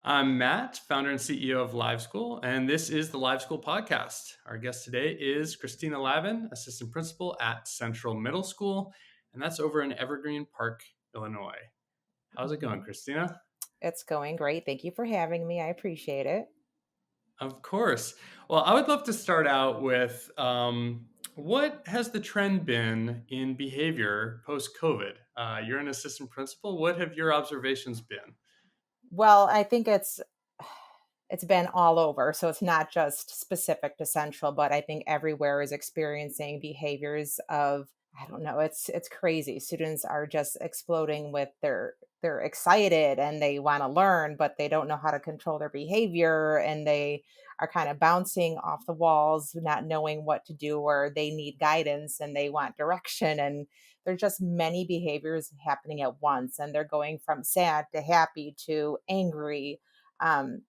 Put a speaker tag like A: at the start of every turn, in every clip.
A: I'm Matt, founder and CEO of LiveSchool, and this is the LiveSchool podcast. Our guest today is Christina Lavin, assistant principal at Central Middle School, and that's over in Evergreen Park, Illinois. How's it going,
B: Mhm.
A: Christina?
B: It's going great. Thank you for having me. I appreciate it.
A: Of course. Well, I would love to start out with what has the trend been in behavior post COVID? You're an assistant principal. What have your observations been?
B: Well, I think it's been all over. So it's not just specific to Central, but I think everywhere is experiencing behaviors of I don't know, it's crazy. Students are just exploding with they're excited and they want to learn, but they don't know how to control their behavior and they are kind of bouncing off the walls, not knowing what to do or they need guidance and they want direction and there's just many behaviors happening at once and they're going from sad to happy to angry.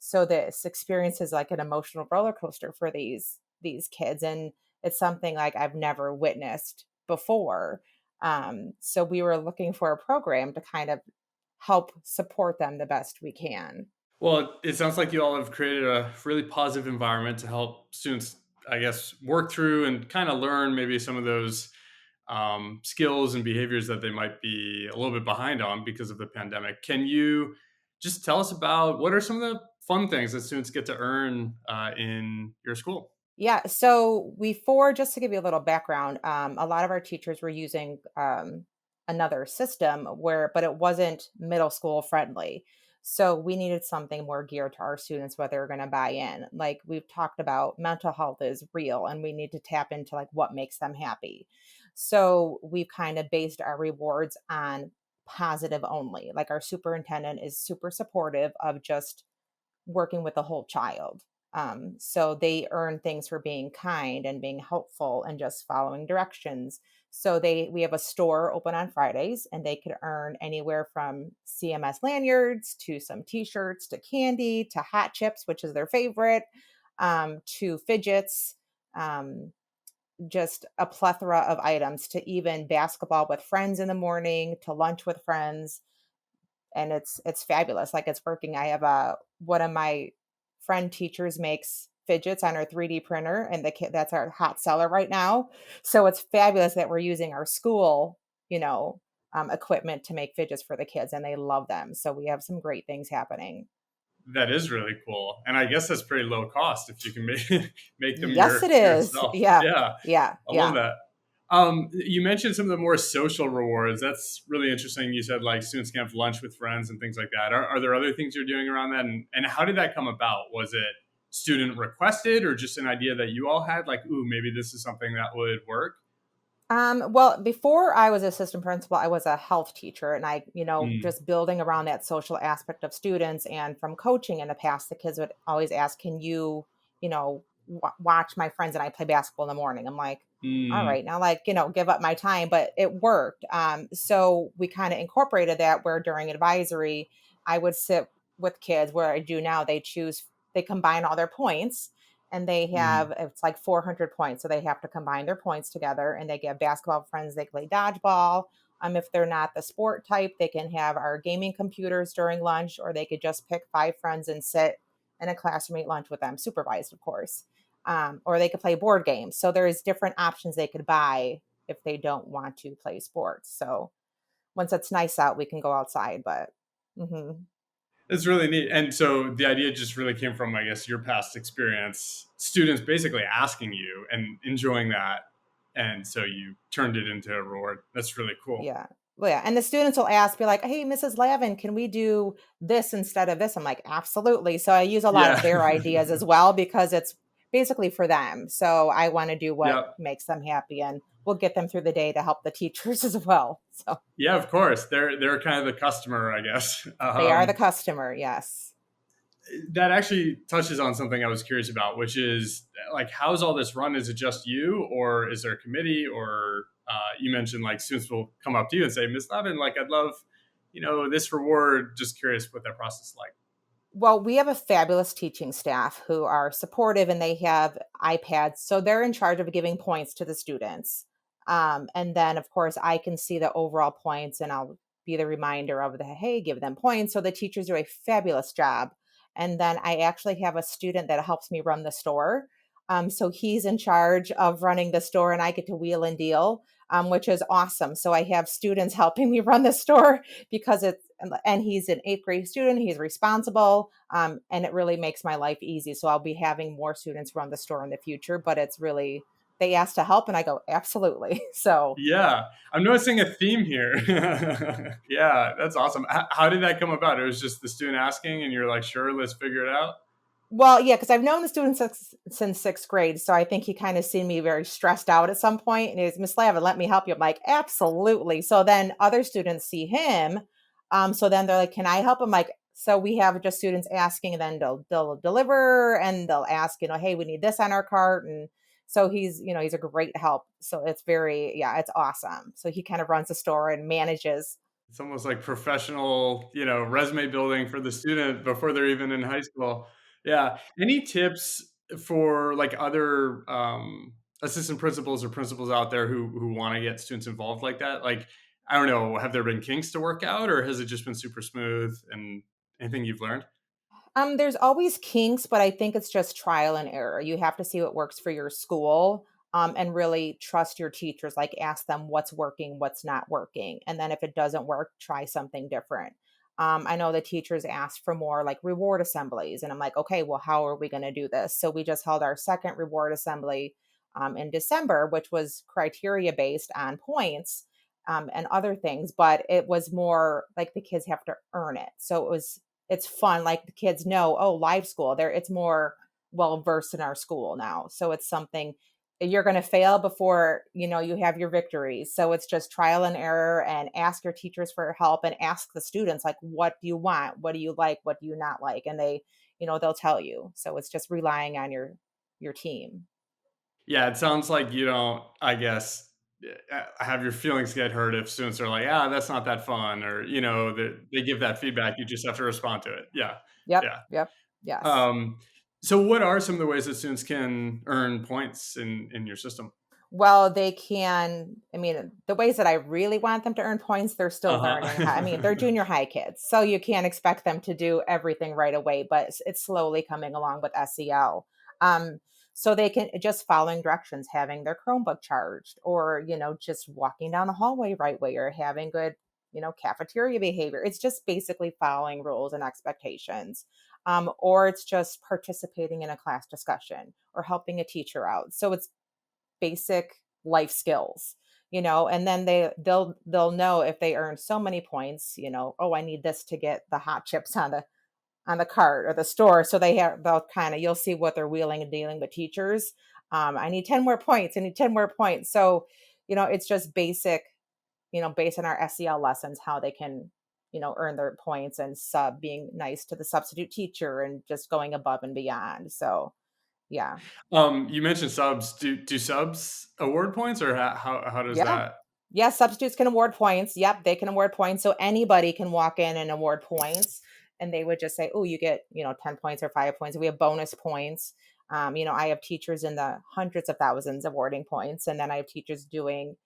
B: So this experience is like an emotional roller coaster for these kids, and it's something like I've never witnessed before. So we were looking for a program to kind of help support them the best we can.
A: Well, it sounds like you all have created a really positive environment to help students, I guess, work through and kind of learn maybe some of those skills and behaviors that they might be a little bit behind on because of the pandemic. Can you just tell us about what are some of the fun things that students get to earn in your school?
B: Yeah, so before, just to give you a little background, a lot of our teachers were using another system but it wasn't middle school friendly. So we needed something more geared to our students, where they're going to buy in. Like we've talked about, mental health is real, and we need to tap into like what makes them happy. So we've kind of based our rewards on positive only. Like our superintendent is super supportive of just working with the whole child. So they earn things for being kind and being helpful and just following directions. So we have a store open on Fridays and they could earn anywhere from CMS lanyards to some t-shirts to candy to hot chips, which is their favorite, to fidgets, um, just a plethora of items, to even basketball with friends in the morning, to lunch with friends, and it's fabulous. Like it's working. I have a one of my friend teachers makes fidgets on her 3D printer, and the kid that's our hot seller right now. So it's fabulous that we're using our school, equipment to make fidgets for the kids, and they love them. So we have some great things happening.
A: That is really cool, and I guess that's pretty low cost if you can make make them
B: Yes, it is.
A: yourself.
B: Yeah,
A: Yeah,
B: yeah,
A: I love
B: yeah.
A: that. You mentioned some of the more social rewards. That's really interesting. You said like students can have lunch with friends and things like that. Are there other things you're doing around that? And how did that come about? Was it student requested or just an idea that you all had? Like, ooh, maybe this is something that would work.
B: Well, before I was assistant principal, I was a health teacher, and
A: Mm,
B: just building around that social aspect of students. And from coaching in the past, the kids would always ask, "Can you, watch my friends and I play basketball in the morning?" I'm like, "All
A: mm,
B: right, now, like, give up my time," but it worked. So we kind of incorporated that, where during advisory, I would sit with kids where I do now. They combine all their points and they
A: mm.
B: have it's like 400 points, so they have to combine their points together and they get basketball friends, they play dodgeball. If they're not the sport type, they can have our gaming computers during lunch, or they could just pick 5 friends and sit in a classroom, eat lunch with them, supervised of course. Or they could play board games, so there's different options they could buy if they don't want to play sports. So once it's nice out, we can go outside, but mhm.
A: It's really neat. And so the idea just really came from, I guess, your past experience, students basically asking you and enjoying that. And so you turned it into a reward. That's really cool.
B: Yeah. Well, yeah, and the students will ask, be like, "Hey, Mrs. Lavin, can we do this instead of this?" I'm like, "Absolutely." So I use a lot of
A: Yeah.
B: their ideas as well because it's basically for them. So I want to do what
A: Yep.
B: makes them happy, and we'll get them through the day to help the teachers as well. So
A: Yeah, of course. They're kind of the customer, I guess.
B: they are the customer. Yes.
A: That actually touches on something I was curious about, which is like, how's all this run? Is it just you, or is there a committee? Or you mentioned like students will come up to you and say, Miss Lavin, like I'd love, this reward. Just curious what that process is like.
B: Well, we have a fabulous teaching staff who are supportive and they have iPads. So they're in charge of giving points to the students. And then, of course, I can see the overall points and I'll be the reminder of hey, give them points. So the teachers do a fabulous job. And then I actually have a student that helps me run the store. So he's in charge of running the store and I get to wheel and deal, which is awesome. So I have students helping me run the store because and he's an eighth grade student. He's responsible, and it really makes my life easy. So I'll be having more students run the store in the future, but it's really, they ask to help and I go, absolutely. So,
A: Yeah, I'm noticing a theme here. Yeah, that's awesome. How did that come about? It was just the student asking, and you're like, "Sure, let's figure it out."
B: well, yeah, because I've known the student since sixth grade. So I think he kind of seen me very stressed out at some point, and he's, Miss Lavin, let me help you. I'm like, absolutely. So then other students see him. So then they're like, can I help him? Like, so we have just students asking, and then they'll deliver and they'll ask, hey, we need this on our cart. And so he's a great help. So it's very, yeah, it's awesome. So he kind of runs the store and manages.
A: It's almost like professional, resume building for the student before they're even in high school. Yeah. Any tips for like other assistant principals or principals out there who want to get students involved like that? Like, I don't know, have there been kinks to work out, or has it just been super smooth? And anything you've learned?
B: There's always kinks, but I think it's just trial and error. You have to see what works for your school, and really trust your teachers. Like, ask them what's working, what's not working. And then if it doesn't work, try something different. I know the teachers asked for more like reward assemblies. And I'm like, okay, well, how are we going to do this? So we just held our second reward assembly in December, which was criteria based on points, and other things. But it was more like the kids have to earn it. So it's fun. Like the kids know, oh, LiveSchool, there it's more well versed in our school now. So it's something you're going to fail before you have your victories. So it's just trial and error, and ask your teachers for help, and ask the students, like, what do you want? What do you like? What do you not like? And they'll tell you. So it's just relying on your team.
A: Yeah, it sounds like you don't, I guess, have your feelings get hurt if students are like, "Ah, that's not that fun," or, that they give that feedback, you just have to respond to it. Yeah,
B: Yep,
A: yeah.
B: yep, yes.
A: Um, so what are some of the ways that students can earn points in your system?
B: Well, they can, I mean, the ways that I really want them to earn points, they're still learning how, I mean, they're
A: Uh-huh.
B: junior high kids, so you can't expect them to do everything right away, but it's slowly coming along with SEL. Um, so they can just following directions, having their Chromebook charged, or, just walking down the hallway right way, or having good, cafeteria behavior. It's just basically following rules and expectations. Or it's just participating in a class discussion or helping a teacher out. So it's basic life skills, and then they'll know if they earn so many points, oh, I need this to get the hot chips on the cart or the store. So they'll kind of, you'll see what they're wheeling and dealing with teachers. I need 10 more points. I need 10 more points. So, it's just basic, based on our SEL lessons, how they can, earn their points, and being nice to the substitute teacher and just going above and beyond. So, yeah.
A: You mentioned subs. Do subs award points, or how does
B: Yeah.
A: that?
B: Yeah, substitutes can award points. Yep, they can award points. So anybody can walk in and award points. And they would just say, oh, you get, 10 points or 5 points. We have bonus points. I have teachers in the hundreds of thousands awarding points. And then I have teachers doing,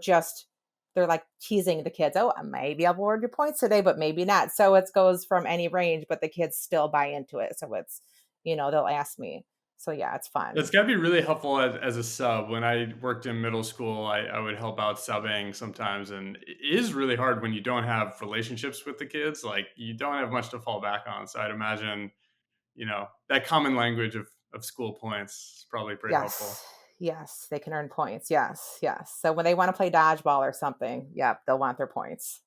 B: just they're like teasing the kids. Oh, maybe I'll award your points today, but maybe not. So it goes from any range, but the kids still buy into it. So it's, they'll ask me. So yeah, it's fun.
A: It's gotta be really helpful as a sub. When I worked in middle school, I would help out subbing sometimes, and it is really hard when you don't have relationships with the kids, like, you don't have much to fall back on, so I'd imagine, that common language of school points is probably pretty
B: Yes.
A: helpful.
B: Yes, they can earn points. Yes, yes. So when they wanna play dodgeball or something, yep, they'll want their points.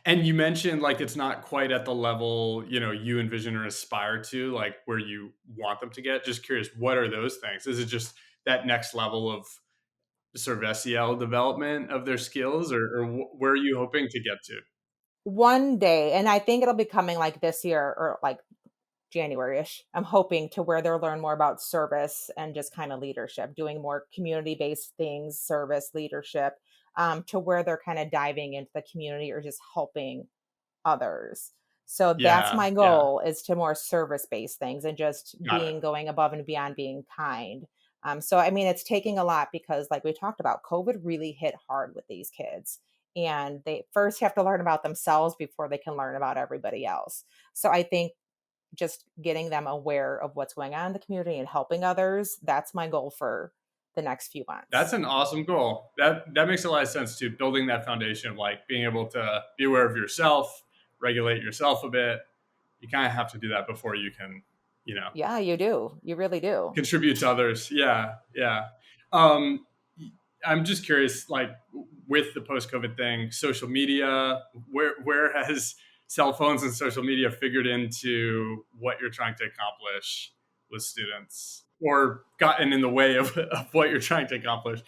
A: And you mentioned, like, it's not quite at the level, you envision or aspire to, like, where you want them to get. Just curious, what are those things? Is it just that next level of sort of SEL development of their skills, or where are you hoping to get to?
B: One day, and I think it'll be coming like this year or like January-ish, I'm hoping to where they'll learn more about service and just kinda leadership, doing more community-based things, service, leadership, to where they're kinda diving into the community or just helping others. So that's
A: Yeah,
B: my
A: yeah,
B: goal, is to more service-based things and just
A: got it.
B: going above and beyond, being kind. So I mean, it's taking a lot because like we talked about, COVID really hit hard with these kids. And they first have to learn about themselves before they can learn about everybody else. So I think, just getting them aware of what's going on in the community and helping others. That's my goal for the next few
A: That's
B: months.
A: an awesome goal. That makes a lot of sense too. Building that foundation of like being able to be aware of yourself, regulate yourself a bit. You kind of have to do that before you can, you know,
B: Yeah, you do. You really do.
A: contribute to others. Yeah, yeah. Um, I'm just curious, like with the post-COVID thing, social media, where has cell phones and social media figured into what you're trying to accomplish with students, or gotten in the way of what you're trying to accomplish?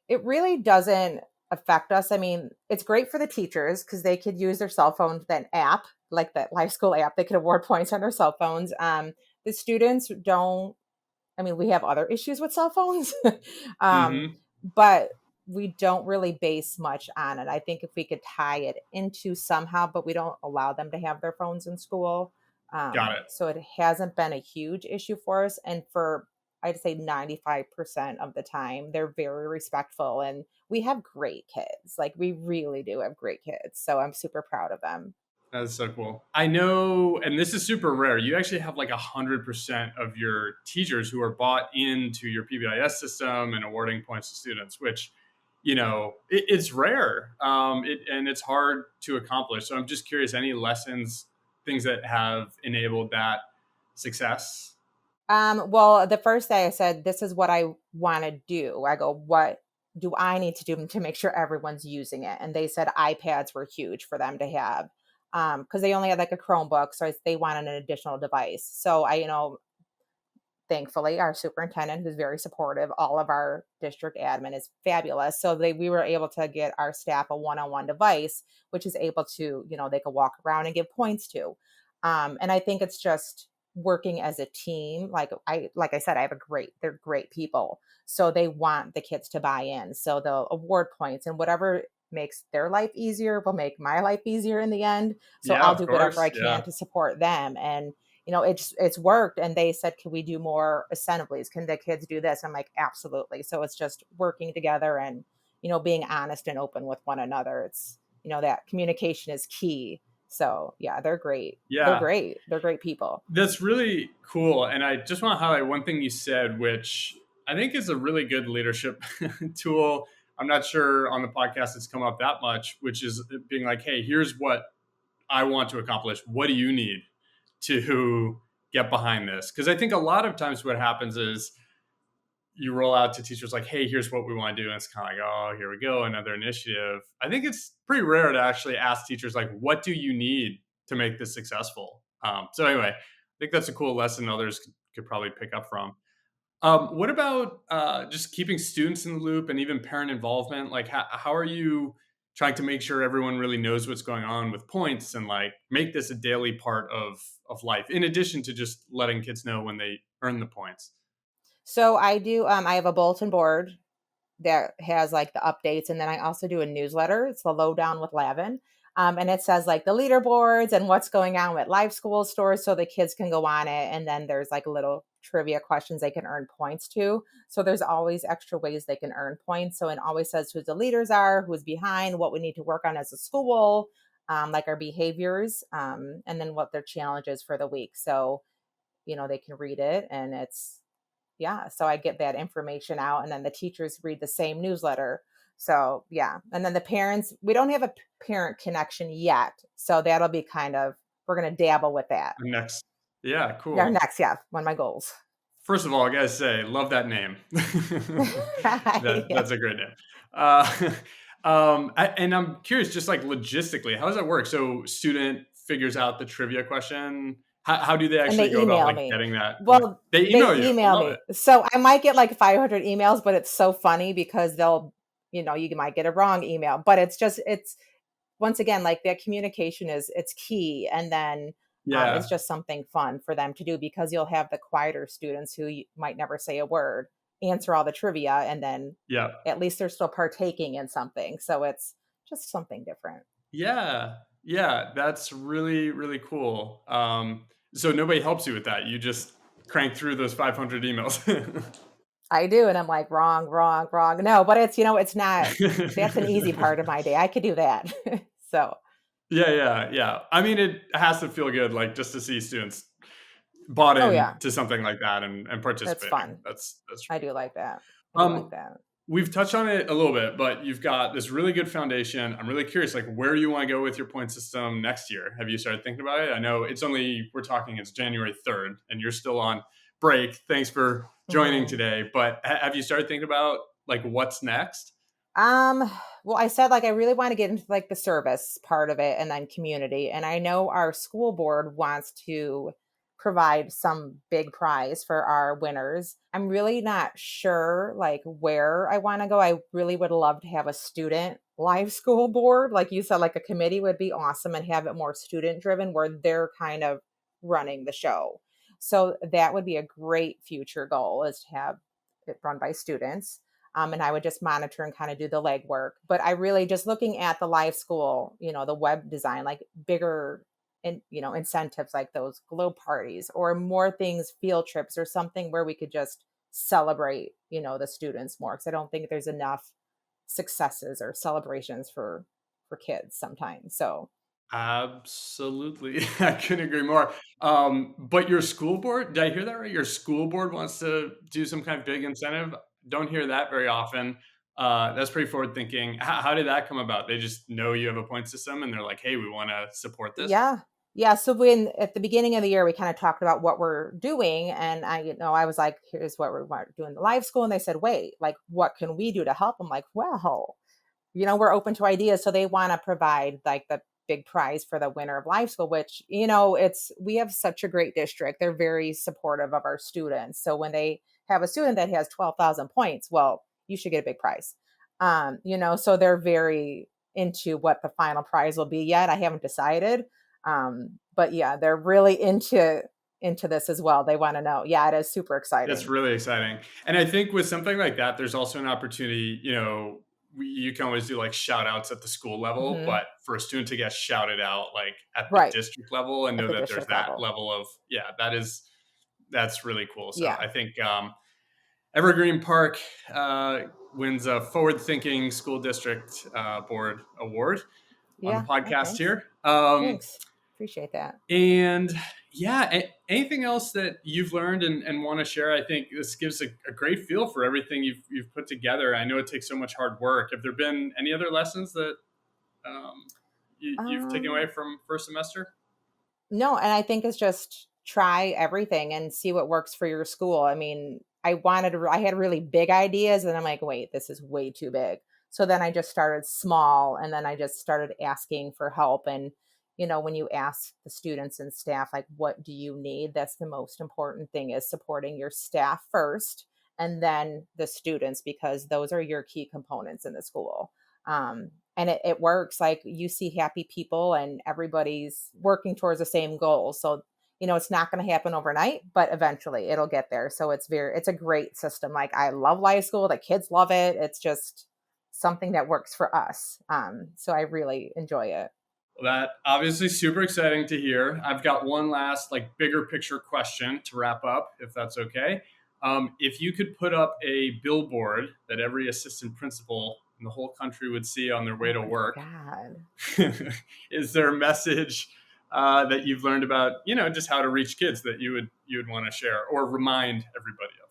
B: It really doesn't affect us. I mean, it's great for the teachers because they could use their cell phone, that app, like that LiveSchool app. They could award points on their cell phones. The students don't. I mean, we have other issues with cell phones, um,
A: Mm-hmm.
B: but we don't really base much on it. I think if we could tie it into somehow, but we don't allow them to have their phones in school.
A: Got it.
B: So it hasn't been a huge issue for us. And for, I'd say 95% of the time, they're very respectful. And we have great kids. Like, we really do have great kids. So I'm super proud of them.
A: That's so cool. I know, and this is super rare. You actually have like 100% of your teachers who are bought into your PBIS system and awarding points to students, which, it's rare, and it's hard to accomplish. So I'm just curious, any lessons, things that have enabled that success?
B: Well, the first day I said, this is what I want to do. I go, what do I need to do to make sure everyone's using it? And they said iPads were huge for them to have because they only had like a Chromebook. So they wanted an additional device. So thankfully our superintendent, who's very supportive, all of our district admin is fabulous, so we were able to get our staff a one-on-one device, which is able to, they could walk around and give points to. And I think it's just working as a team. Like I said, they're great people, so they want the kids to buy in, so they'll award points, and whatever makes their life easier will make my life easier in the end. So
A: Yeah,
B: I'll
A: of
B: do whatever I
A: course.
B: can
A: Yeah.
B: to support them. And it's worked. And they said, can we do more assemblies? Can the kids do this? I'm like, absolutely. So it's just working together and, being honest and open with one another. It's, that communication is key. So yeah, they're great. They're
A: Yeah.
B: great. They're great people.
A: That's really cool. And I just want to highlight one thing you said, which I think is a really good leadership tool. I'm not sure on the podcast it's come up that much, which is being like, hey, here's what I want to accomplish. What do you need to get behind this? Because I think a lot of times what happens is you roll out to teachers like, hey, here's what we want to do. And it's kind of like, oh, here we go, another initiative. I think it's pretty rare to actually ask teachers, like, what do you need to make this successful? So anyway, I think that's a cool lesson others could probably pick up from. What about just keeping students in the loop and even parent involvement? Like, how are you trying to make sure everyone really knows what's going on with points and like make this a daily part of life, in addition to just letting kids know when they earn the points?
B: So I have a bulletin board that has like the updates. And then I also do a newsletter. It's the lowdown with Lavin. And it says like the leaderboards and what's going on with LiveSchool stores, so the kids can go on it. And then there's like little trivia questions they can earn points to. So there's always extra ways they can earn points. So it always says who the leaders are, who's behind, what we need to work on as a school, like our behaviors, and then what their challenge is for the week. So, they can read it, and yeah, so I get that information out, and then the teachers read the same newsletter. So yeah, and then the parents, we don't have a parent connection yet, so that'll be we're going to dabble with that.
A: Next. Yeah,
B: Yeah,
A: cool.
B: next, yeah, one of my goals.
A: First of all, I gotta say, love that name.
B: Yeah.
A: That's a great name. And I'm curious, just like logistically, how does that work? So, student figures out the trivia question. How do they
B: And
A: actually
B: they
A: go about
B: email
A: like
B: me.
A: getting that point?
B: Well,
A: They
B: they
A: email you. I
B: email
A: love
B: me.
A: it.
B: So I might get like 500 emails, but it's so funny because you might get a wrong email, but it's once again, like, that communication it's key. And then it's
A: Yeah,
B: just something fun for them to do, because you'll have the quieter students who might never say a word answer all the trivia, and then
A: yeah,
B: at least they're still partaking in something. So it's just something different.
A: yeah, yeah. That's really really cool. So nobody helps you with that. You just crank through those 500 emails.
B: I do, and I'm like, wrong, wrong, wrong. No, but it's not. That's an easy part of my day. I could do that. So
A: Yeah, yeah, yeah. I mean, it has to feel good, like, just to see students bought
B: Oh, yeah.
A: in to something like that and
B: That's
A: participating.
B: fun.
A: That's
B: I
A: really
B: do
A: cool.
B: like that. I do like
A: Um,
B: that.
A: we've touched on it a little bit, but you've got this really good foundation. I'm really curious, like where you want to go with your point system next year. Have you started thinking about it? I know we're talking it's January 3rd, and you're still on break. Thanks for joining
B: Mhm.
A: today. But have you started thinking about like what's next?
B: Um, well, I said like I really want to get into like the service part of it and then community. And I know our school board wants to provide some big prize for our winners. I'm really not sure like where I want to go. I really would love to have a student live school board. Like you said, like a committee would be awesome and have it more student driven where they're kind of running the show. So that would be a great future goal is to have it run by students, and I would just monitor and kind of do the legwork. But I really just looking at the live school, the web design, like bigger incentives like those glow parties or more things, field trips or something where we could just celebrate, the students more. Cause I don't think there's enough successes or celebrations for kids sometimes. So
A: Absolutely. I couldn't agree more. But your school board, did I hear that right? Your school board wants to do some kind of big incentive? Don't hear that very often. That's pretty forward thinking. How did that come about? They just know you have a point system and they're like, hey, we want to support this.
B: yeah. Yeah. So when at the beginning of the year, we kind of talked about what we're doing. And I was like, here's what we're doing the live school. And they said, wait, like, what can we do to help? I'm like, well, we're open to ideas. So they want to provide like the big prize for the winner of live school, which, we have such a great district. They're very supportive of our students. So when they have a student that has 12,000 points, well, you should get a big prize. So they're very into what the final prize will be yet. I haven't decided. But yeah, they're really into this as well. They want to know. Yeah, it is super
A: That's
B: exciting.
A: really exciting. And I think with something like that, there's also an opportunity, you can always do like shout outs at the school level,
B: Hmm.
A: but for a student to get shouted out like at the
B: Right.
A: district level and
B: At
A: know
B: the
A: that there's
B: district
A: that
B: level.
A: level of, yeah, that's really cool. So
B: Yeah.
A: I think Evergreen Park wins a forward thinking school district board award on the
B: Yeah. Oh,
A: podcast
B: thanks.
A: here.
B: Thanks. Appreciate that.
A: And yeah, anything else that you've learned and want to share? I think this gives a great feel for everything you've put together. I know it takes so much hard work. Have there been any other lessons that you've taken away
B: Um,
A: from first semester?
B: no, and I think it's just try everything and see what works for your school. I mean, I had really big ideas and I'm like, wait, this is way too big. So then I just started small and then I just started asking for help. And, when you ask the students and staff, like, what do you need? That's the most important thing is supporting your staff first and then the students, because those are your key components in the school. And it works, like you see happy people and everybody's working towards the same goal. So it's not going to happen overnight, but eventually it'll get there. So it's a great system. Like I love life school, the kids love it. It's just something that works for us. So I really enjoy it.
A: Well, that obviously super exciting to hear. I've got one last like bigger picture question to wrap up, if that's okay. If you could put up a billboard that every assistant principal in the whole country would see on their way
B: Oh
A: to
B: my
A: work,
B: God.
A: is there a message that you've learned about, just how to reach kids that you would want to share or remind everybody of?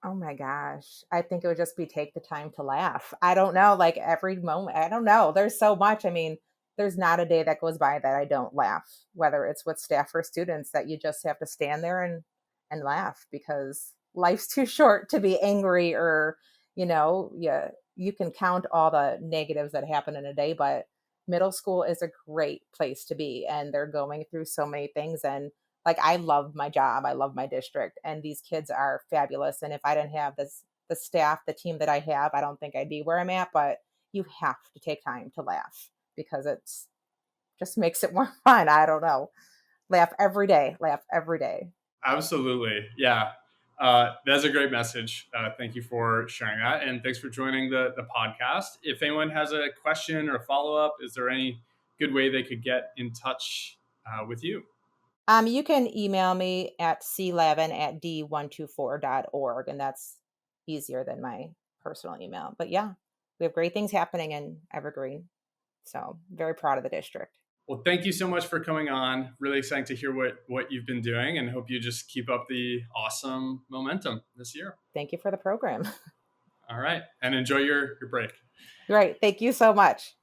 B: Oh my gosh. I think it would just be take the time to laugh. I don't know, like every moment. I don't know. There's so much. I mean, there's not a day that goes by that I don't laugh, whether it's with staff or students, that you just have to stand there and laugh because life's too short to be angry or, yeah, you can count all the negatives that happen in a day, but middle school is a great place to be and they're going through so many things, and like I love my job, I love my district, and these kids are fabulous. And if I didn't have the staff, the team that I have, I don't think I'd be where I'm at. But you have to take time to laugh because it's just makes it more fun. I don't know. Laugh every day. Laugh every day.
A: Absolutely. Yeah. That's a great message. Thank you for sharing that. And thanks for joining the podcast. If anyone has a question or follow up, is there any good way they could get in touch with you?
B: You can email me at clavin@d124.org, and that's easier than my personal email. But yeah, we have great things happening in Evergreen. So very proud of the district.
A: Well, thank you so much for coming on. Really exciting to hear what you've been doing, and hope you just keep up the awesome momentum this year.
B: Thank you for the program.
A: All right, and enjoy your break.
B: Right. Thank you so much.